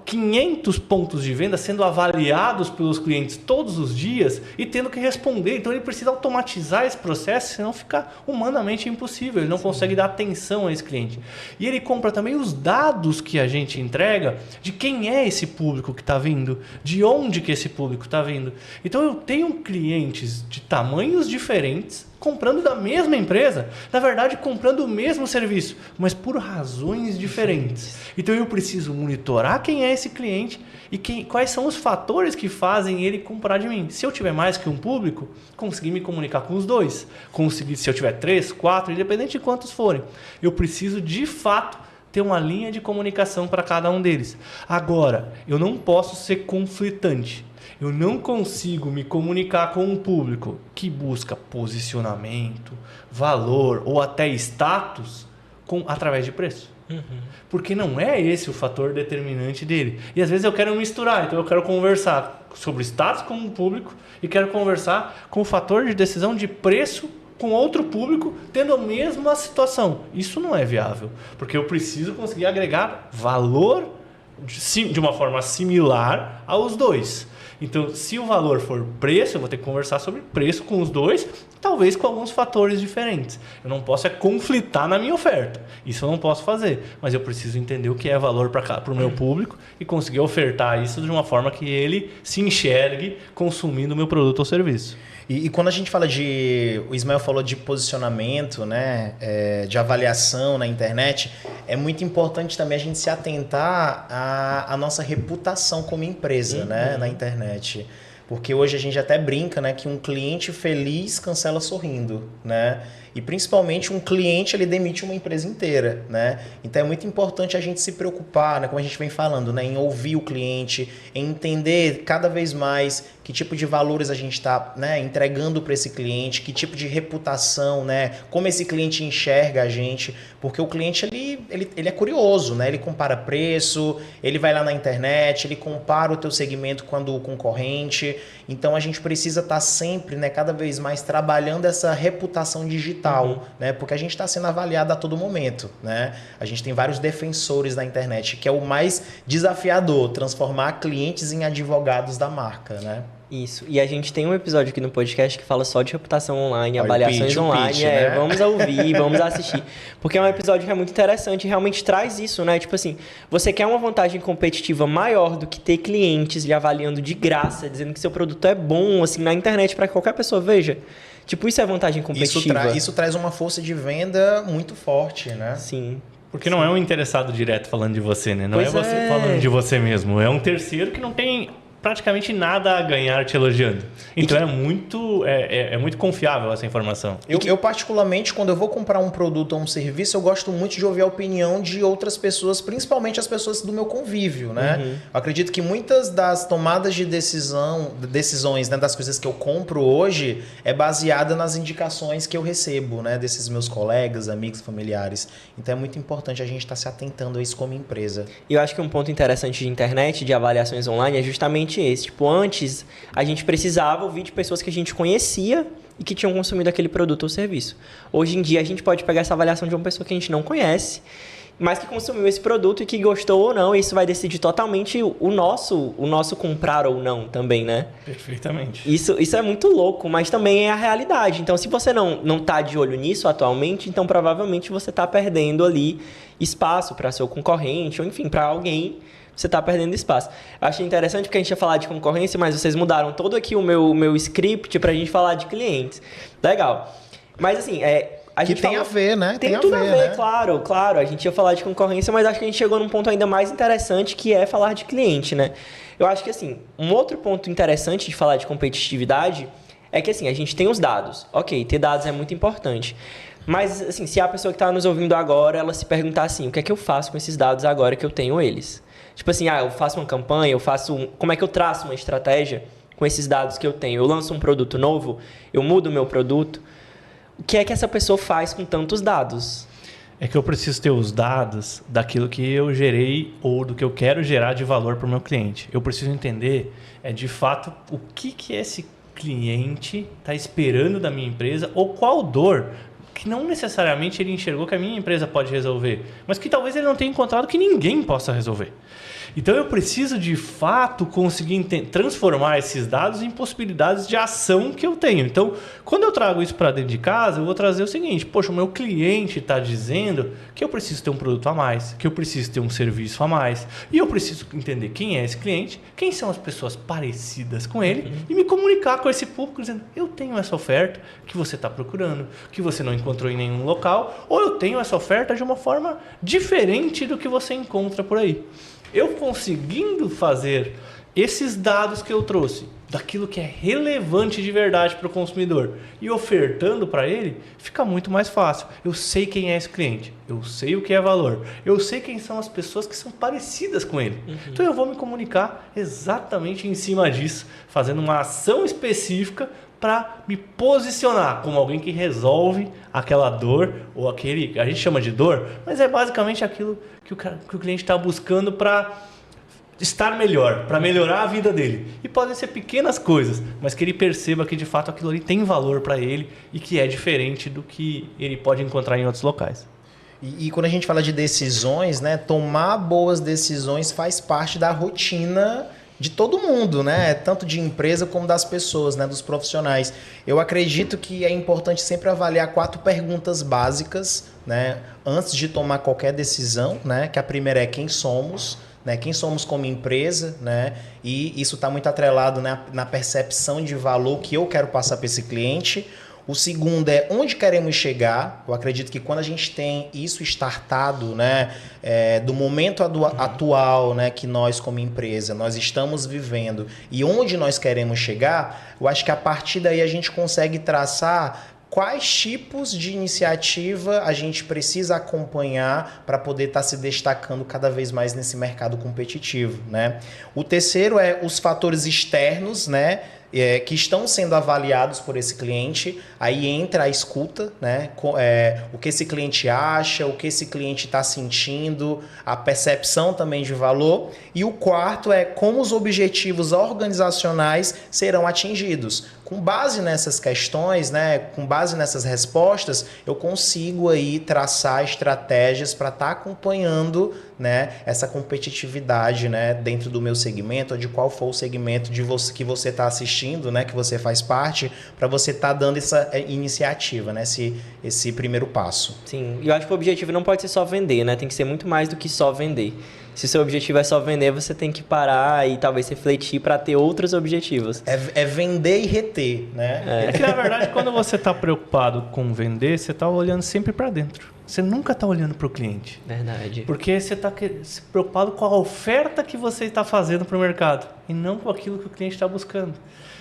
500 pontos de venda sendo avaliados pelos clientes todos os dias e tendo que responder. Então ele precisa automatizar esse processo, senão fica humanamente impossível. Ele não consegue dar atenção a esse cliente. E ele compra também os dados que a gente entrega de quem é esse público que está vindo, de onde que esse público está vindo. Então eu tenho clientes de tamanhos diferentes comprando da mesma empresa, na verdade comprando o mesmo serviço, mas por razões diferentes. Então eu preciso monitorar quem é esse cliente e quais são os fatores que fazem ele comprar de mim. Se eu tiver mais que um público, conseguir me comunicar com os dois. Conseguir, se eu tiver 3, 4, independente de quantos forem, eu preciso de fato ter uma linha de comunicação para cada um deles. Agora, eu não posso ser conflitante. Eu não consigo me comunicar com um público que busca posicionamento, valor ou até status através de preço. Porque não é esse o fator determinante dele. E às vezes eu quero misturar, então eu quero conversar sobre status com um público e quero conversar com o fator de decisão de preço com outro público tendo a mesma situação. Isso não é viável, porque eu preciso conseguir agregar valor de uma forma similar aos dois. Então, se o valor for preço, eu vou ter que conversar sobre preço com os dois, talvez com alguns fatores diferentes. Eu não posso conflitar na minha oferta. Isso eu não posso fazer. Mas eu preciso entender o que é valor para o meu público e conseguir ofertar isso de uma forma que ele se enxergue consumindo o meu produto ou serviço. E quando a gente fala o Ismael falou de posicionamento, né, de avaliação na internet, é muito importante também a gente se atentar à nossa reputação como empresa, né, na internet. Porque hoje a gente até brinca, né, que um cliente feliz cancela sorrindo, né? E principalmente um cliente, ele demite uma empresa inteira, né? Então é muito importante a gente se preocupar, né, como a gente vem falando, né, em ouvir o cliente, em entender cada vez mais que tipo de valores a gente está, né, entregando para esse cliente, que tipo de reputação, né, como esse cliente enxerga a gente, porque o cliente ele é curioso, né? Ele compara preço, ele vai lá na internet, ele compara o teu segmento com o concorrente. Então a gente precisa estar sempre, né, cada vez mais trabalhando essa reputação digital, né? Porque a gente está sendo avaliado a todo momento, né? A gente tem vários defensores na internet, que é o mais desafiador, transformar clientes em advogados da marca, né? Isso. E a gente tem um episódio aqui no podcast que fala só de reputação online, Olha, avaliações online. pitch, né? Vamos ouvir, vamos assistir. Porque é um episódio que é muito interessante e realmente traz isso, né? Tipo assim, você quer uma vantagem competitiva maior do que ter clientes lhe avaliando de graça, dizendo que seu produto é bom, assim, na internet para que qualquer pessoa veja. Tipo, isso é vantagem competitiva. Isso traz uma força de venda muito forte, né? Sim. Porque não é um interessado direto falando de você, né? Não Pois é você falando de você mesmo. É um terceiro que não tem praticamente nada a ganhar te elogiando. Então é muito confiável essa informação. Eu particularmente, quando eu vou comprar um produto ou um serviço, eu gosto muito de ouvir a opinião de outras pessoas, principalmente as pessoas do meu convívio, né? Eu acredito que muitas das tomadas de decisões, né, das coisas que eu compro hoje é baseada nas indicações que eu recebo, né, desses meus colegas, amigos, familiares. Então é muito importante a gente estar se atentando a isso como empresa. E eu acho que um ponto interessante de internet, de avaliações online, é justamente esse. Tipo, antes a gente precisava ouvir de pessoas que a gente conhecia e que tinham consumido aquele produto ou serviço. Hoje em dia a gente pode pegar essa avaliação de uma pessoa que a gente não conhece, mas que consumiu esse produto e que gostou ou não. E isso vai decidir totalmente o nosso comprar ou não também, né? Perfeitamente. Isso é muito louco, mas também é a realidade. Então, se você não tá de olho nisso atualmente, então provavelmente você tá perdendo ali espaço para seu concorrente ou, enfim, para alguém. Você está perdendo espaço. Eu achei interessante porque a gente ia falar de concorrência, mas vocês mudaram todo aqui o meu script para a gente falar de clientes. Legal. Mas assim, a gente tem a ver, né? Tem tudo a ver, né? Claro. A gente ia falar de concorrência, mas acho que a gente chegou num ponto ainda mais interessante, que é falar de cliente, né? Eu acho que assim, um outro ponto interessante de falar de competitividade é que assim, a gente tem os dados. Ok, ter dados é muito importante. Mas assim, se a pessoa que está nos ouvindo agora, ela se perguntar assim, o que é que eu faço com esses dados agora que eu tenho eles? Tipo assim, eu faço uma campanha, como é que eu traço uma estratégia com esses dados que eu tenho? Eu lanço um produto novo, eu mudo o meu produto. O que é que essa pessoa faz com tantos dados? É que eu preciso ter os dados daquilo que eu gerei ou do que eu quero gerar de valor para o meu cliente. Eu preciso entender, de fato, o que esse cliente está esperando da minha empresa ou qual dor que não necessariamente ele enxergou que a minha empresa pode resolver, mas que talvez ele não tenha encontrado que ninguém possa resolver. Então eu preciso de fato conseguir transformar esses dados em possibilidades de ação que eu tenho. Então, quando eu trago isso para dentro de casa, eu vou trazer o seguinte: poxa, o meu cliente está dizendo que eu preciso ter um produto a mais, que eu preciso ter um serviço a mais, e eu preciso entender quem é esse cliente, quem são as pessoas parecidas com ele, e me comunicar com esse público dizendo: eu tenho essa oferta que você está procurando, que você não encontrou em nenhum local, ou eu tenho essa oferta de uma forma diferente do que você encontra por aí. Eu conseguindo fazer esses dados que eu trouxe, daquilo que é relevante de verdade para o consumidor, e ofertando para ele, fica muito mais fácil. Eu sei quem é esse cliente, eu sei o que é valor, eu sei quem são as pessoas que são parecidas com ele. Então eu vou me comunicar exatamente em cima disso, fazendo uma ação específica para me posicionar como alguém que resolve aquela dor, ou aquele, a gente chama de dor, mas é basicamente aquilo que o cliente está buscando para estar melhor, para melhorar a vida dele. E podem ser pequenas coisas, mas que ele perceba que de fato aquilo ali tem valor para ele e que é diferente do que ele pode encontrar em outros locais. E quando a gente fala de decisões, né, tomar boas decisões faz parte da rotina de todo mundo, né? Tanto de empresa como das pessoas, né? Dos profissionais. Eu acredito que é importante sempre avaliar 4 perguntas básicas, né? Antes de tomar qualquer decisão, né? Que a primeira é quem somos, né? Quem somos como empresa, né? E isso está muito atrelado, né? Na percepção de valor que eu quero passar para esse cliente. O segundo é onde queremos chegar. Eu acredito que quando a gente tem isso startado, né, do momento atual, né, que nós como empresa, nós estamos vivendo e onde nós queremos chegar, eu acho que a partir daí a gente consegue traçar quais tipos de iniciativa a gente precisa acompanhar para poder estar se destacando cada vez mais nesse mercado competitivo, né? O terceiro é os fatores externos, né? Que estão sendo avaliados por esse cliente. Aí entra a escuta, né? O que esse cliente acha, o que esse cliente está sentindo, a percepção também de valor. E o quarto é como os objetivos organizacionais serão atingidos. Com base nessas questões, né? Com base nessas respostas, eu consigo aí traçar estratégias para estar acompanhando, né, essa competitividade, né, dentro do meu segmento, ou de qual for o segmento que você está assistindo, né, que você faz parte, para você estar dando essa iniciativa, né, esse primeiro passo. Sim, e eu acho que o objetivo não pode ser só vender, né? Tem que ser muito mais do que só vender. Se o seu objetivo é só vender, você tem que parar e talvez refletir para ter outros objetivos. É vender e reter, né? É que, na verdade, quando você está preocupado com vender, você está olhando sempre para dentro. Você nunca está olhando para o cliente. Verdade. Porque você está preocupado com a oferta que você está fazendo para o mercado e não com aquilo que o cliente está buscando.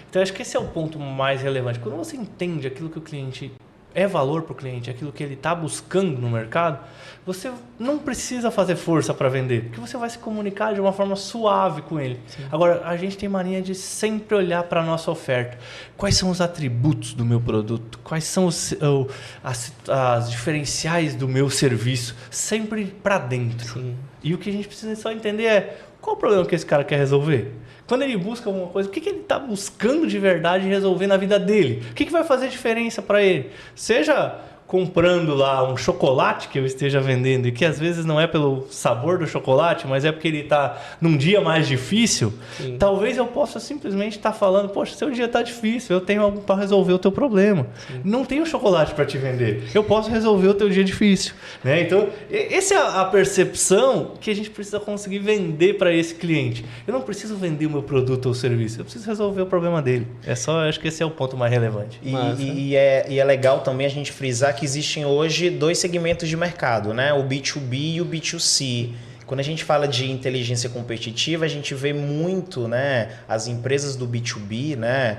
Então, acho que esse é o ponto mais relevante. Quando você entende aquilo que o cliente é valor para o cliente, aquilo que ele está buscando no mercado, você não precisa fazer força para vender, porque você vai se comunicar de uma forma suave com ele. Sim. Agora, a gente tem mania de sempre olhar para a nossa oferta. Quais são os atributos do meu produto? Quais são as diferenciais do meu serviço? Sempre para dentro. Sim. E o que a gente precisa só entender é qual o problema que esse cara quer resolver. Quando ele busca alguma coisa, o que ele está buscando de verdade resolver na vida dele? O que vai fazer diferença para ele? Seja comprando lá um chocolate que eu esteja vendendo e que às vezes não é pelo sabor do chocolate, mas é porque ele está num dia mais difícil, sim, talvez eu possa simplesmente estar falando: poxa, seu dia está difícil, eu tenho algo para resolver o teu problema. Sim. Não tenho chocolate para te vender, eu posso resolver o teu dia difícil, né? Então, essa é a percepção que a gente precisa conseguir vender para esse cliente. Eu não preciso vender o meu produto ou serviço, eu preciso resolver o problema dele. Acho que esse é o ponto mais relevante. E é legal também a gente frisar que existem hoje 2 segmentos de mercado, né? O B2B e o B2C. Quando a gente fala de inteligência competitiva, a gente vê muito, né, as empresas do B2B, né,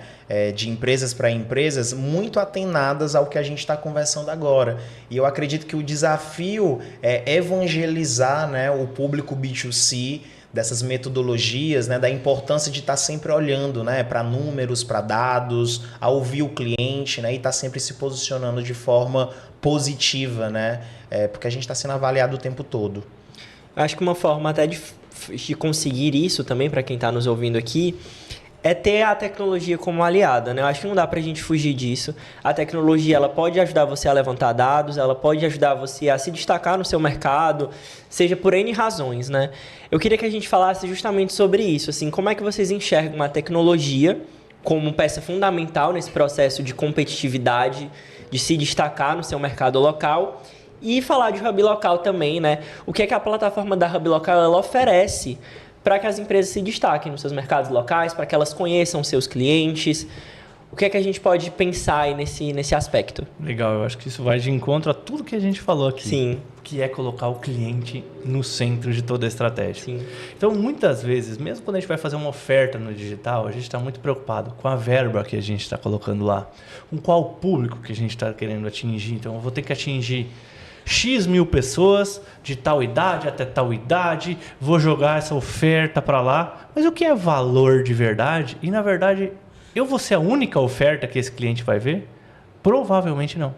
de empresas para empresas, muito atenadas ao que a gente está conversando agora. E eu acredito que o desafio é evangelizar, né, o público B2C dessas metodologias, né, da importância de estar sempre olhando, né, para números, para dados, a ouvir o cliente, né, e estar sempre se posicionando de forma positiva, né, porque a gente está sendo avaliado o tempo todo. Acho que uma forma até de conseguir isso também, para quem está nos ouvindo aqui, é ter a tecnologia como aliada, né? Eu acho que não dá pra gente fugir disso. A tecnologia, ela pode ajudar você a levantar dados, ela pode ajudar você a se destacar no seu mercado, seja por N razões, né? Eu queria que a gente falasse justamente sobre isso, assim, como é que vocês enxergam a tecnologia como peça fundamental nesse processo de competitividade, de se destacar no seu mercado local, e falar de Hub Local também, né? O que é que a plataforma da Hub Local ela oferece para que as empresas se destaquem nos seus mercados locais, para que elas conheçam seus clientes. O que é que a gente pode pensar aí nesse aspecto? Legal, eu acho que isso vai de encontro a tudo que a gente falou aqui. Sim. Que é colocar o cliente no centro de toda a estratégia. Sim. Então, muitas vezes, mesmo quando a gente vai fazer uma oferta no digital, a gente está muito preocupado com a verba que a gente está colocando lá, com qual público que a gente está querendo atingir. Então, eu vou ter que atingir X mil pessoas de tal idade até tal idade, vou jogar essa oferta para lá. Mas o que é valor de verdade? E, na verdade, eu vou ser a única oferta que esse cliente vai ver? Provavelmente não.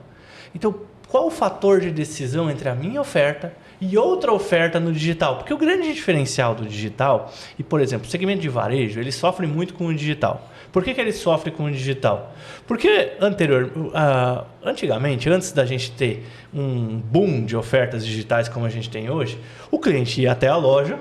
Então, qual o fator de decisão entre a minha oferta e outra oferta no digital? Porque o grande diferencial do digital, e por exemplo, o segmento de varejo, ele sofre muito com o digital. Por que ele sofre com o digital? Porque antigamente, antes da gente ter um boom de ofertas digitais como a gente tem hoje, o cliente ia até a loja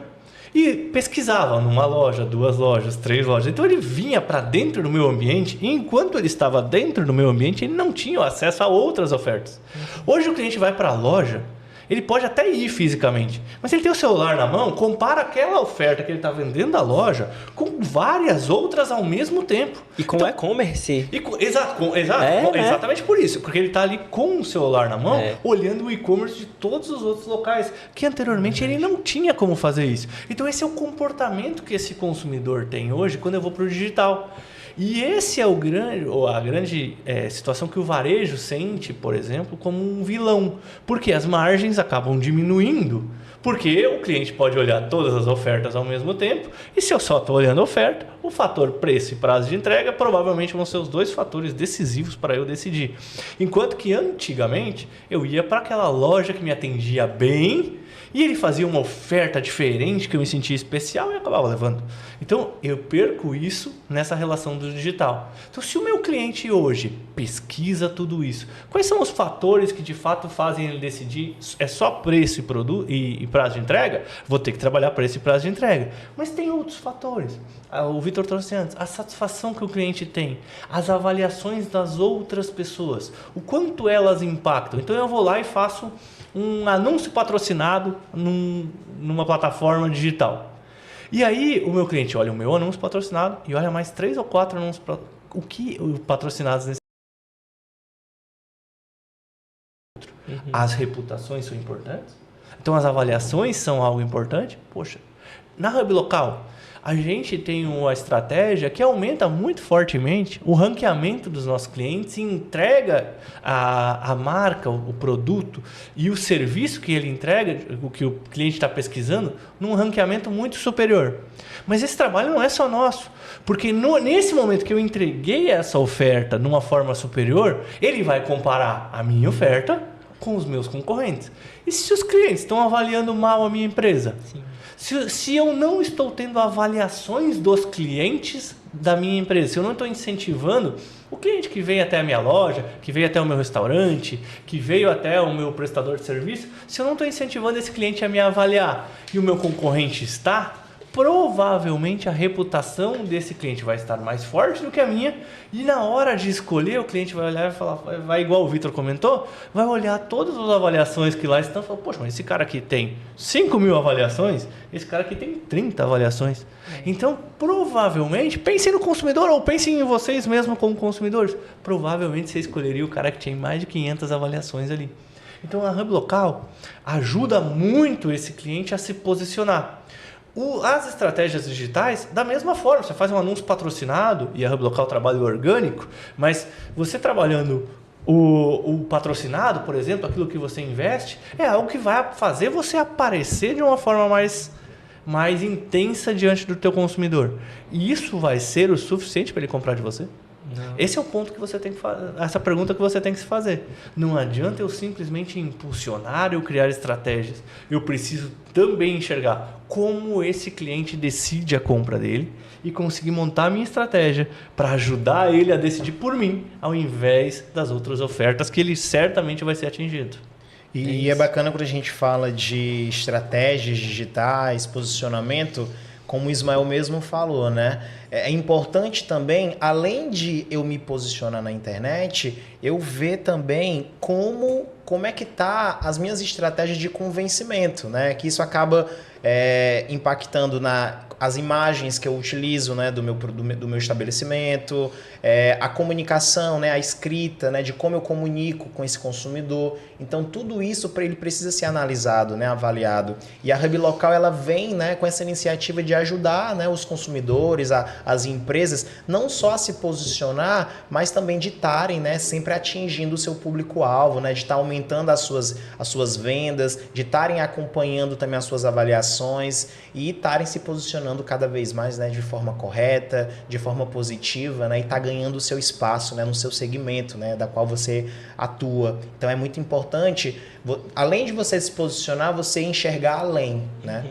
e pesquisava numa loja, 2 lojas, 3 lojas. Então ele vinha para dentro do meu ambiente e enquanto ele estava dentro do meu ambiente, ele não tinha acesso a outras ofertas. Hoje o cliente vai para a loja, ele pode até ir fisicamente, mas ele tem o celular na mão, compara aquela oferta que ele está vendendo da loja com várias outras ao mesmo tempo. E com o e-commerce. Exatamente por isso, porque ele está ali com o celular na mão, olhando o e-commerce de todos os outros locais, que anteriormente ele não tinha como fazer isso. Então esse é o comportamento que esse consumidor tem hoje quando eu vou para o digital. E esse é a grande situação que o varejo sente, por exemplo, como um vilão. Porque as margens acabam diminuindo. Porque o cliente pode olhar todas as ofertas ao mesmo tempo. E se eu só estou olhando a oferta, o fator preço e prazo de entrega provavelmente vão ser os 2 fatores decisivos para eu decidir. Enquanto que antigamente eu ia para aquela loja que me atendia bem e ele fazia uma oferta diferente que eu me sentia especial e acabava levando. Então, eu perco isso nessa relação do digital. Então, se o meu cliente hoje pesquisa tudo isso, quais são os fatores que de fato fazem ele decidir? É só preço e prazo de entrega? Vou ter que trabalhar preço e prazo de entrega. Mas tem outros fatores. O Vitor trouxe antes. A satisfação que o cliente tem. As avaliações das outras pessoas. O quanto elas impactam. Então, eu vou lá e faço um anúncio patrocinado numa plataforma digital. E aí o meu cliente olha o meu anúncio patrocinado e olha mais 3 ou 4 anúncios patrocinados nesse. As reputações são importantes? Então as avaliações são algo importante? Poxa, na Hub Local a gente tem uma estratégia que aumenta muito fortemente o ranqueamento dos nossos clientes e entrega a marca, o produto e o serviço que ele entrega, o que o cliente está pesquisando, num ranqueamento muito superior. Mas esse trabalho não é só nosso, porque nesse momento que eu entreguei essa oferta numa forma superior, ele vai comparar a minha oferta com os meus concorrentes. E se os clientes estão avaliando mal a minha empresa? Sim. Se eu não estou tendo avaliações dos clientes da minha empresa, se eu não estou incentivando o cliente que veio até a minha loja, que veio até o meu restaurante, que veio até o meu prestador de serviço, se eu não estou incentivando esse cliente a me avaliar e o meu concorrente está, provavelmente a reputação desse cliente vai estar mais forte do que a minha e na hora de escolher o cliente vai olhar e falar, vai igual o Vitor comentou, vai olhar todas as avaliações que lá estão e falar, poxa, mas esse cara aqui tem 5.000 avaliações, esse cara aqui tem 30 avaliações. Então, provavelmente, pensem no consumidor ou pensem em vocês mesmo como consumidores, provavelmente você escolheria o cara que tinha mais de 500 avaliações ali. Então, a Hub Local ajuda muito esse cliente a se posicionar. As estratégias digitais, da mesma forma, você faz um anúncio patrocinado e a Hub Local trabalha o orgânico, mas você trabalhando o patrocinado, por exemplo, aquilo que você investe, é algo que vai fazer você aparecer de uma forma mais intensa diante do teu consumidor. E isso vai ser o suficiente para ele comprar de você? Não. Esse é o ponto que você tem que fazer, essa pergunta que você tem que se fazer. Não adianta eu simplesmente impulsionar, eu criar estratégias. Eu preciso também enxergar como esse cliente decide a compra dele e conseguir montar a minha estratégia para ajudar ele a decidir por mim, ao invés das outras ofertas que ele certamente vai ser atingido. E é bacana quando a gente fala de estratégias digitais, posicionamento, como o Ismael mesmo falou, né? É importante também, além de eu me posicionar na internet, eu ver também como é que tá as minhas estratégias de convencimento, né? Que isso acaba impactando as imagens que eu utilizo, né, do meu estabelecimento, a comunicação, né, a escrita, né, de como eu comunico com esse consumidor. Então, tudo isso ele precisa ser analisado, né, avaliado. E a Hub Local ela vem, né, com essa iniciativa de ajudar, né, os consumidores, as empresas, não só a se posicionar, mas também de estarem, né, sempre atingindo o seu público-alvo, né, de estar aumentando as suas vendas, de estarem acompanhando também as suas avaliações e estarem se posicionando cada vez mais, né, de forma correta, de forma positiva, né, e estar ganhando o seu espaço, né, no seu segmento, né, da qual você atua. Então é muito importante, além de você se posicionar, você enxergar além, né?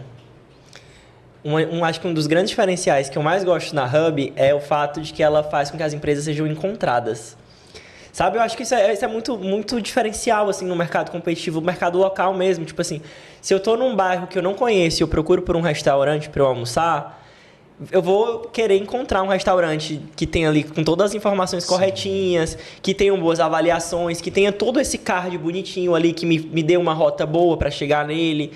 Acho que um dos grandes diferenciais que eu mais gosto na Hub é o fato de que ela faz com que as empresas sejam encontradas. Sabe, eu acho que isso é muito, muito diferencial, assim, no mercado competitivo, no mercado local mesmo. Tipo assim, se eu tô num bairro que eu não conheço e eu procuro por um restaurante para eu almoçar, eu vou querer encontrar um restaurante que tenha ali com todas as informações corretinhas, que tenha boas avaliações, que tenha todo esse card bonitinho ali, que me dê uma rota boa para chegar nele,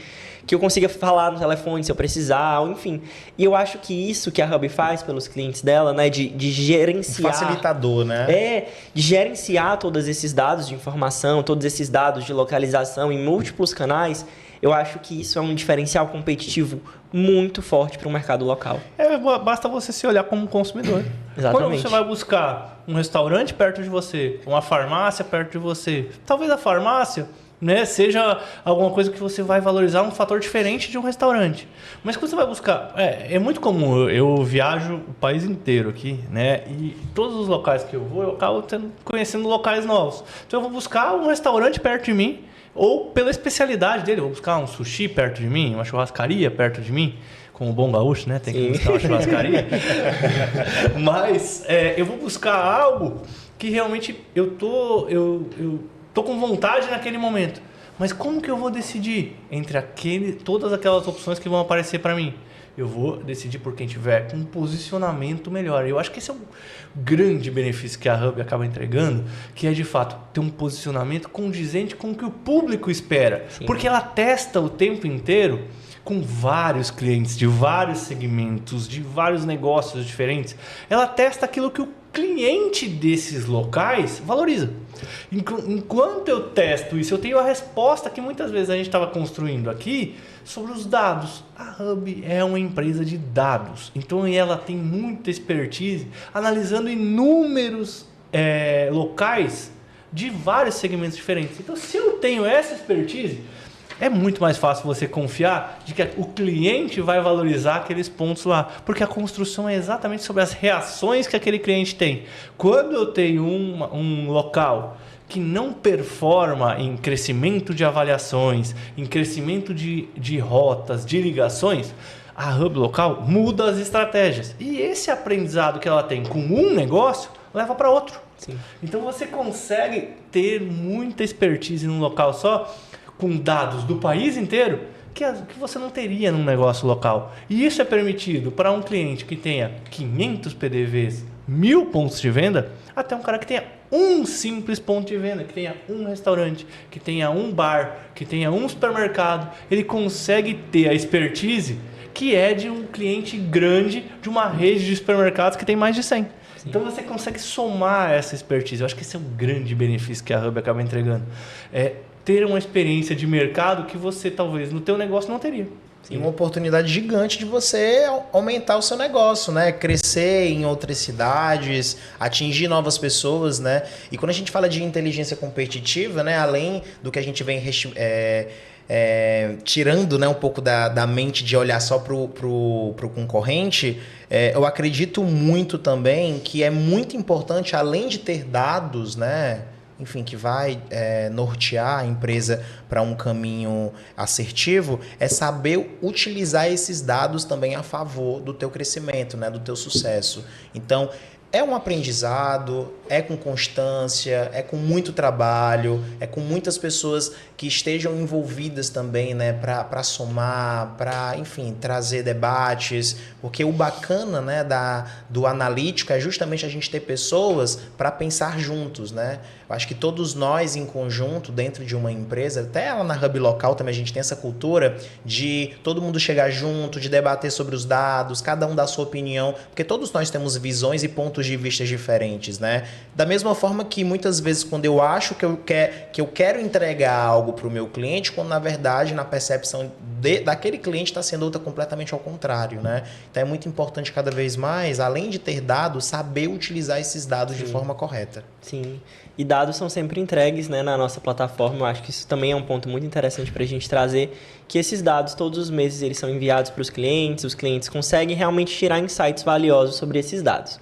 que eu consiga falar no telefone se eu precisar, enfim. E eu acho que isso que a Hub faz pelos clientes dela, né, de gerenciar... Facilitador, né? De gerenciar todos esses dados de informação, todos esses dados de localização em múltiplos canais, eu acho que isso é um diferencial competitivo muito forte para o mercado local. Basta você se olhar como consumidor. Exatamente. Quando você vai buscar um restaurante perto de você, uma farmácia perto de você, talvez a farmácia, né, seja alguma coisa que você vai valorizar, um fator diferente de um restaurante. Mas quando você vai buscar... É muito comum, eu viajo o país inteiro aqui, né? E todos os locais que eu vou, eu acabo conhecendo locais novos. Então eu vou buscar um restaurante perto de mim, ou pela especialidade dele. Eu vou buscar um sushi perto de mim, uma churrascaria perto de mim. Como bom gaúcho, né? Tem que buscar uma churrascaria. Mas eu vou buscar algo que realmente eu tô com vontade naquele momento. Mas como que eu vou decidir entre todas aquelas opções que vão aparecer para mim? Eu vou decidir por quem tiver um posicionamento melhor. Eu acho que esse é um grande benefício que a Hub acaba entregando, que é de fato ter um posicionamento condizente com o que o público espera. Sim. Porque ela testa o tempo inteiro com vários clientes de vários segmentos, de vários negócios diferentes. Ela testa aquilo que o cliente desses locais valoriza. Enquanto eu testo isso, eu tenho a resposta que muitas vezes a gente estava construindo aqui sobre os dados. A Hub é uma empresa de dados, então ela tem muita expertise analisando inúmeros locais de vários segmentos diferentes. Então, se eu tenho essa expertise, é muito mais fácil você confiar de que o cliente vai valorizar aqueles pontos lá. Porque a construção é exatamente sobre as reações que aquele cliente tem. Quando eu tenho um local que não performa em crescimento de avaliações, em crescimento de rotas, de ligações, a Hub Local muda as estratégias. E esse aprendizado que ela tem com um negócio leva para outro. Sim. Então você consegue ter muita expertise num local só, com dados do país inteiro, que você não teria num negócio local. E isso é permitido para um cliente que tenha 500 PDVs, 1000 pontos de venda, até um cara que tenha um simples ponto de venda, que tenha um restaurante, que tenha um bar, que tenha um supermercado. Ele consegue ter a expertise que é de um cliente grande, de uma rede de supermercados que tem mais de 100. Sim. Então você consegue somar essa expertise. Eu acho que esse é um grande benefício que a Hub acaba entregando. Ter uma experiência de mercado que você talvez no teu negócio não teria. E uma oportunidade gigante de você aumentar o seu negócio, né? Crescer em outras cidades, atingir novas pessoas, né? E quando a gente fala de inteligência competitiva, né? Além do que a gente vem tirando, né, um pouco da mente de olhar só pro concorrente, eu acredito muito também que é muito importante, além de ter dados, né, enfim, que vai nortear a empresa para um caminho assertivo, é saber utilizar esses dados também a favor do teu crescimento, né, do teu sucesso. Então, é um aprendizado, é com constância, é com muito trabalho, é com muitas pessoas que estejam envolvidas também, né, para somar, para, enfim, trazer debates, porque o bacana, né, do analítico é justamente a gente ter pessoas para pensar juntos, né? Eu acho que todos nós em conjunto, dentro de uma empresa, até lá na Hub Local também a gente tem essa cultura de todo mundo chegar junto, de debater sobre os dados, cada um dar sua opinião, porque todos nós temos visões e pontos de vista diferentes, né? Da mesma forma que muitas vezes quando eu acho que eu quero entregar algo para o meu cliente, quando na verdade na percepção daquele cliente está sendo outra completamente ao contrário, né? Então é muito importante cada vez mais, além de ter dados, saber utilizar esses dados de forma correta. Sim, e dados são sempre entregues, né, na nossa plataforma. Eu acho que isso também é um ponto muito interessante para a gente trazer, que esses dados todos os meses eles são enviados para os clientes conseguem realmente tirar insights valiosos sobre esses dados.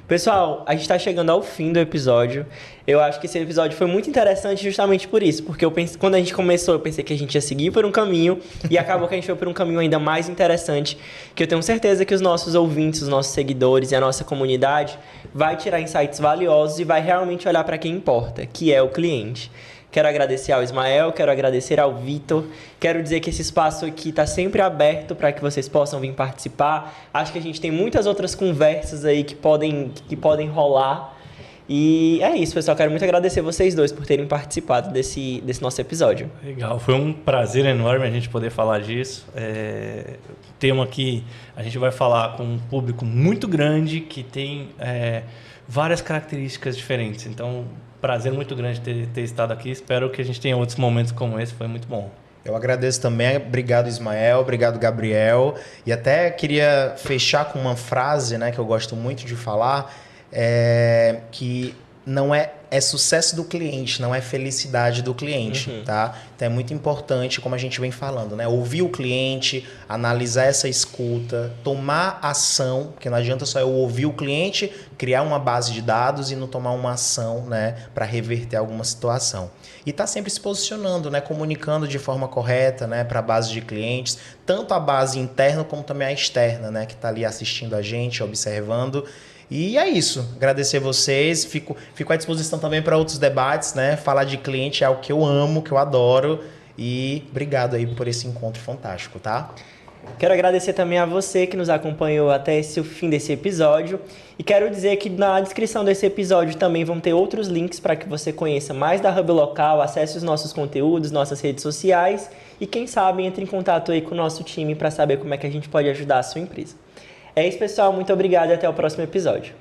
Pessoal, a gente está chegando ao fim do episódio. Eu acho que esse episódio foi muito interessante justamente por isso, porque quando a gente começou, eu pensei que a gente ia seguir por um caminho e acabou que a gente foi por um caminho ainda mais interessante, que eu tenho certeza que os nossos ouvintes, os nossos seguidores e a nossa comunidade vai tirar insights valiosos e vai realmente olhar para quem importa, que é o cliente. Quero agradecer ao Ismael, quero agradecer ao Vitor. Quero dizer que esse espaço aqui está sempre aberto para que vocês possam vir participar. Acho que a gente tem muitas outras conversas aí que podem rolar. E é isso, pessoal. Quero muito agradecer vocês dois por terem participado desse nosso episódio. Legal, foi um prazer enorme a gente poder falar disso. Tema que a gente vai falar com um público muito grande que tem várias características diferentes. Então, prazer muito grande ter estado aqui. Espero que a gente tenha outros momentos como esse. Foi muito bom. Eu agradeço também. Obrigado, Ismael. Obrigado, Gabriel. E até queria fechar com uma frase, né, que eu gosto muito de falar, que não é sucesso do cliente, não é felicidade do cliente, tá? Então é muito importante, como a gente vem falando, né? Ouvir o cliente, analisar essa escuta, tomar ação, porque não adianta só eu ouvir o cliente, criar uma base de dados e não tomar uma ação, né, para reverter alguma situação. E tá sempre se posicionando, né, comunicando de forma correta, né, para a base de clientes, tanto a base interna como também a externa, né, que tá ali assistindo a gente, observando. E é isso, agradecer vocês, fico à disposição também para outros debates, né? Falar de cliente é algo que eu amo, que eu adoro, e obrigado aí por esse encontro fantástico, tá? Quero agradecer também a você que nos acompanhou até o fim desse episódio, e quero dizer que na descrição desse episódio também vão ter outros links para que você conheça mais da Hub Local, acesse os nossos conteúdos, nossas redes sociais, e quem sabe entre em contato aí com o nosso time para saber como é que a gente pode ajudar a sua empresa. É isso, pessoal. Muito obrigado e até o próximo episódio.